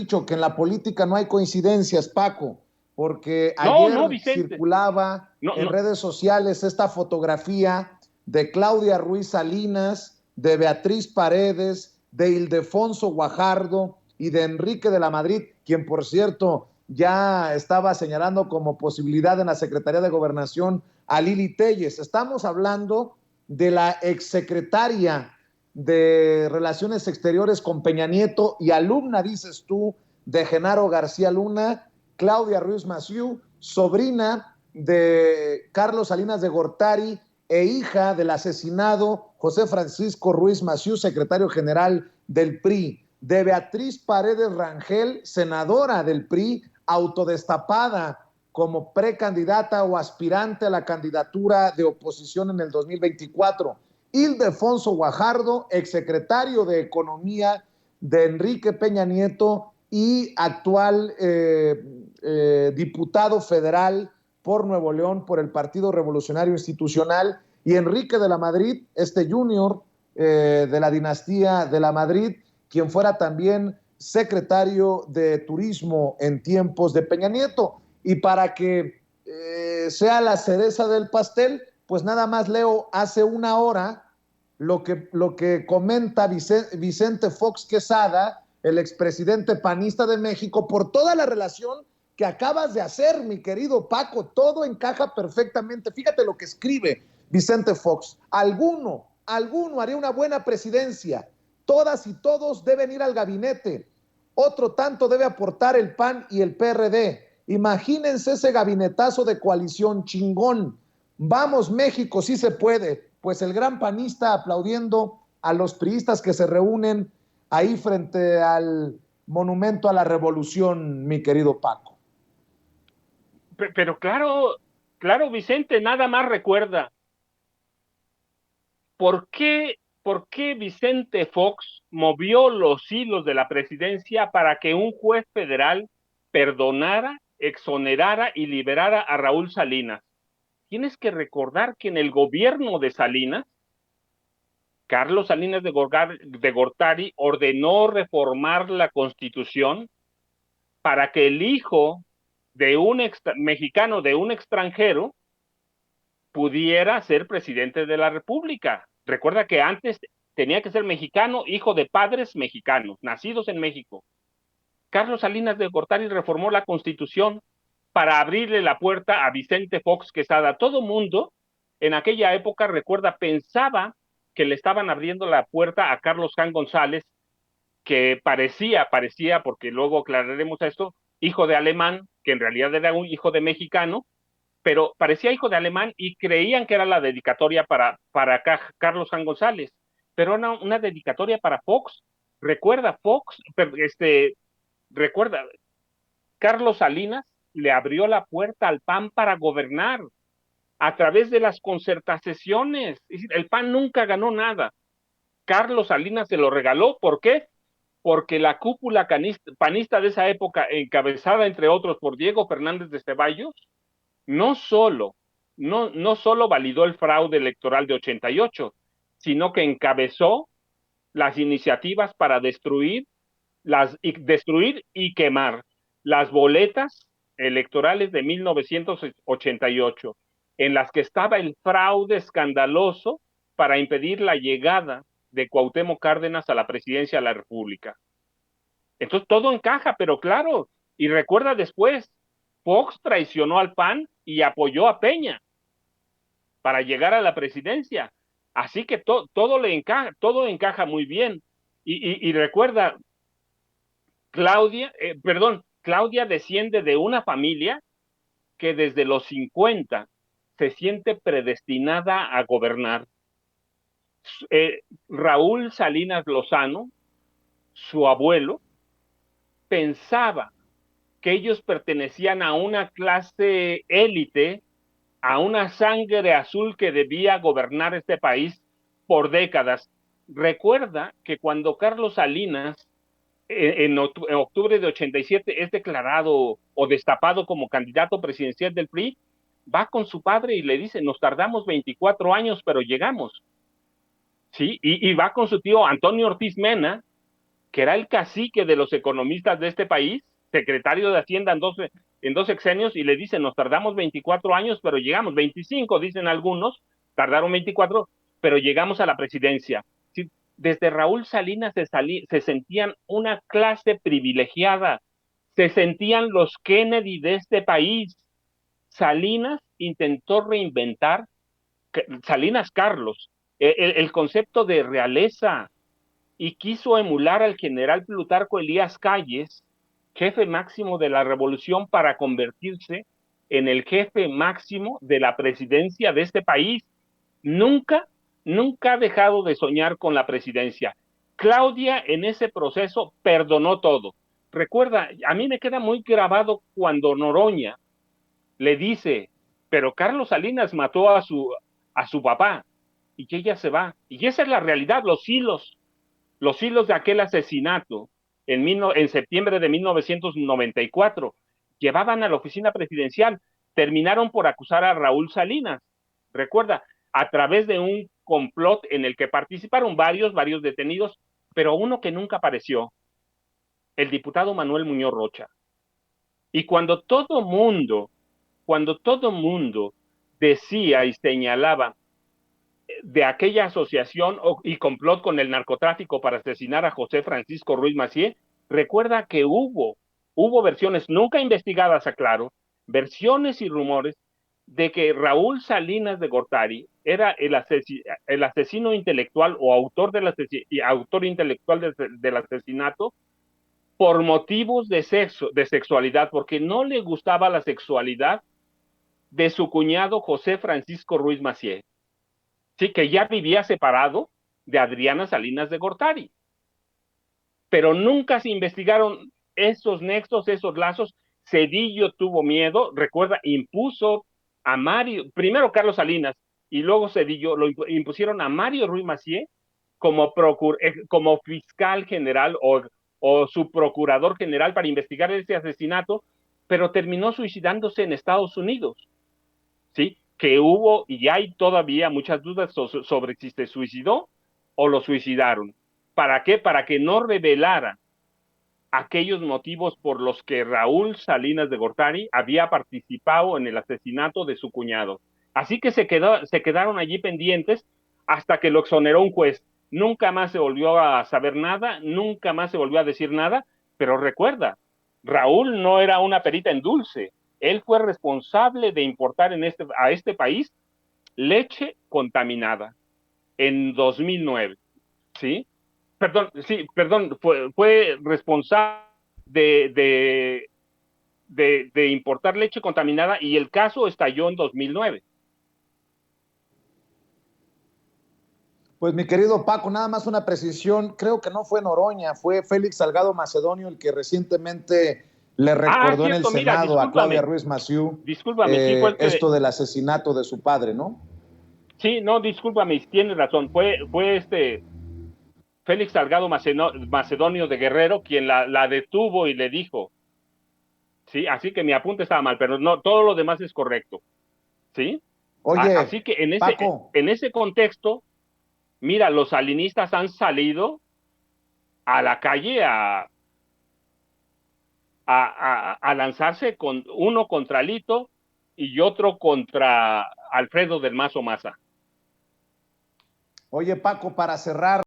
dicho que en la política no hay coincidencias, Paco, porque No, no, ayer Vicente. circulaba No, en no. redes sociales esta fotografía de Claudia Ruiz Salinas, de Beatriz Paredes, de Ildefonso Guajardo y de Enrique de la Madrid, quien por cierto ya estaba señalando como posibilidad en la Secretaría de Gobernación a Lili Telles. Estamos hablando de la exsecretaria de Relaciones Exteriores con Peña Nieto y alumna, dices tú, de Genaro García Luna, Claudia Ruiz Massieu, sobrina de Carlos Salinas de Gortari e hija del asesinado José Francisco Ruiz Massieu, secretario general del PRI, de Beatriz Paredes Rangel, senadora del PRI, autodestapada como precandidata o aspirante a la candidatura de oposición en el 2024. Ildefonso Guajardo, exsecretario de Economía de Enrique Peña Nieto y actual diputado federal por Nuevo León por el Partido Revolucionario Institucional, y Enrique de la Madrid, este junior de la dinastía de la Madrid, quien fuera también secretario de Turismo en tiempos de Peña Nieto. Y para que sea la cereza del pastel, pues nada más leo hace una hora lo que comenta Vicente Fox Quesada, el expresidente panista de México, por toda la relación que acabas de hacer, mi querido Paco. Todo encaja perfectamente. Fíjate lo que escribe Vicente Fox. Alguno haría una buena presidencia. Todas y todos deben ir al gabinete. Otro tanto debe aportar el PAN y el PRD. Imagínense ese gabinetazo de coalición chingón. Vamos, México, sí se puede. Pues el gran panista aplaudiendo a los priistas que se reúnen ahí frente al monumento a la revolución, mi querido Paco. Pero claro, claro, Vicente, nada más recuerda, ¿por qué Vicente Fox movió los hilos de la presidencia para que un juez federal perdonara, exonerara y liberara a Raúl Salinas? Tienes que recordar que en el gobierno de Salinas, Carlos Salinas de Gortari ordenó reformar la Constitución para que el hijo de un mexicano de un extranjero pudiera ser presidente de la República. Recuerda que antes tenía que ser mexicano, hijo de padres mexicanos, nacidos en México. Carlos Salinas de Gortari reformó la Constitución para abrirle la puerta a Vicente Fox Quesada. Todo mundo en aquella época, recuerda, pensaba que le estaban abriendo la puerta a Carlos Jan González, que parecía, porque luego aclararemos esto, hijo de alemán, que en realidad era un hijo de mexicano, pero parecía hijo de alemán y creían que era la dedicatoria para Carlos Jan González, pero era una dedicatoria para Fox. Recuerda, recuerda, Carlos Salinas le abrió la puerta al PAN para gobernar a través de las concertaciones. Es decir, el PAN nunca ganó nada. Carlos Salinas se lo regaló. ¿Por qué? Porque la cúpula panista de esa época, encabezada entre otros por Diego Fernández de Ceballos, no solo, no solo validó el fraude electoral de 88, sino que encabezó las iniciativas para destruir y quemar las boletas electorales de 1988, en las que estaba el fraude escandaloso para impedir la llegada de Cuauhtémoc Cárdenas a la presidencia de la República. Entonces todo encaja, pero claro, y recuerda después, Fox traicionó al PAN y apoyó a Peña para llegar a la presidencia. Así que todo encaja muy bien. Y recuerda, Claudia desciende de una familia que desde los 50 se siente predestinada a gobernar. Raúl Salinas Lozano, su abuelo, pensaba que ellos pertenecían a una clase élite, a una sangre azul que debía gobernar este país por décadas. Recuerda que cuando Carlos Salinas en octubre de 87 es declarado o destapado como candidato presidencial del PRI, va con su padre y le dice, nos tardamos 24 años, pero llegamos. ¿Sí? Y va con su tío Antonio Ortiz Mena que era el cacique de los economistas de este país, secretario de Hacienda en dos sexenios, y le dicen, nos tardamos 24 años, pero llegamos, 25, dicen algunos, tardaron 24, pero llegamos a la presidencia. Sí, desde Raúl Salinas se sentían una clase privilegiada, se sentían los Kennedy de este país. Salinas intentó reinventar, Salinas Carlos, el concepto de realeza, y quiso emular al general Plutarco Elías Calles, jefe máximo de la revolución, para convertirse en el jefe máximo de la presidencia de este país. Nunca, nunca ha dejado de soñar con la presidencia. Claudia en ese proceso perdonó todo. Recuerda, a mí me queda muy grabado cuando Noroña le dice, pero Carlos Salinas mató a su papá, y que ella se va. Y esa es la realidad, los hilos de aquel asesinato en septiembre de 1994 llevaban a la oficina presidencial, terminaron por acusar a Raúl Salinas. Recuerda, a través de un complot en el que participaron varios detenidos, pero uno que nunca apareció, el diputado Manuel Muñoz Rocha. Y cuando todo mundo decía y señalaba de aquella asociación y complot con el narcotráfico para asesinar a José Francisco Ruiz Massieu, recuerda que hubo versiones nunca investigadas, aclaro, versiones y rumores de que Raúl Salinas de Gortari era el asesino intelectual o autor intelectual del asesinato por motivos de sexualidad, porque no le gustaba la sexualidad de su cuñado José Francisco Ruiz Massieu. Sí, que ya vivía separado de Adriana Salinas de Gortari. Pero nunca se investigaron esos nexos, esos lazos. Cedillo tuvo miedo, recuerda, impuso a Mario, primero Carlos Salinas, y luego Cedillo, lo impusieron a Mario Ruiz Massieu como fiscal general o su procurador general para investigar ese asesinato, pero terminó suicidándose en Estados Unidos. ¿Sí? Que hubo y hay todavía muchas dudas sobre si se suicidó o lo suicidaron. ¿Para qué? Para que no revelara aquellos motivos por los que Raúl Salinas de Gortari había participado en el asesinato de su cuñado. Así que se quedaron allí pendientes hasta que lo exoneró un juez. Nunca más se volvió a saber nada, nunca más se volvió a decir nada, pero recuerda, Raúl no era una perita en dulce. Él fue responsable de importar a este país leche contaminada en 2009, ¿sí? Perdón, fue responsable de importar leche contaminada, y el caso estalló en 2009. Pues mi querido Paco, nada más una precisión, creo que no fue Noroña, fue Félix Salgado Macedonio el que recientemente le recordó en el Cierto, mira, Senado a Claudia Ruiz Massieu sí fue el que... esto del asesinato de su padre, ¿no? Sí, no, discúlpame, tienes razón, fue Félix Salgado Macedonio de Guerrero quien la detuvo y le dijo, sí, así que mi apunte estaba mal, pero no, todo lo demás es correcto, ¿sí? Así Oye, que Paco, en ese contexto, mira, los salinistas han salido a la calle a lanzarse con uno contra Lito y otro contra Alfredo del Mazo Maza. oye Paco, para cerrar,